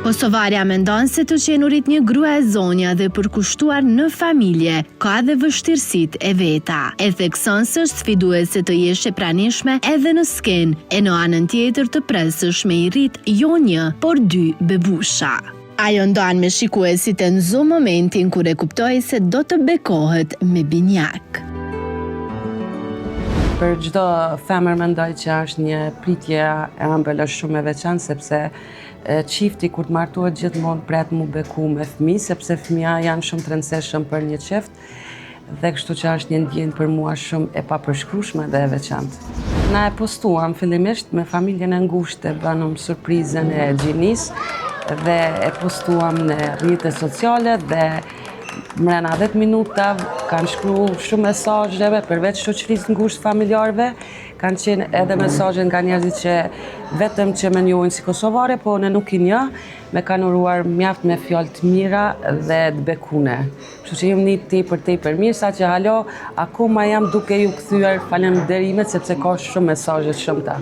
Kosovarja mendon se të qenurit një grua e zonja dhe përkushtuar në familje, ka dhe vështirësitë e veta. E thekson se është sfiduese të jesh e pranishme edhe në skenë, e në anën tjetër të presësh me i rrit jo një, por 2 bebusha. Ajo ndan me shikuesit e nxo momentin kur e kuptoi se do të bekohet me binjak. Për çdo femër mendoj që është një pritje e ëmbëlsishme shumë e veçantë sepse çifti kur të martohet gjithmonë pret mu beku me fëmijë sepse fëmia janë shumë të rëndësishëm për një çift dhe kështu që është një ndjenjë për mua shumë e papërshkrueshme dhe e veçantë. Na e postuam fillimisht me familjen e ngushtë, banëm surprizën e gjinis dhe e postuam në rrjetet sociale dhe mrena 10 minuta kanë shkruar shumë mesazheve përveç shoqërisë ngushtë familjarëve, kanë qenë edhe mesazhe nga njerëzit që vetëm që më njohin si kosovare, po ne nuk i njoh, me kanë uruar mjaft me fjalë të mira dhe të bekune. Kështu që jam një tepër mirë, saqë halo akoma jam duke ju kthyer falënderimet sepse ka shumë mesazhe të shumta.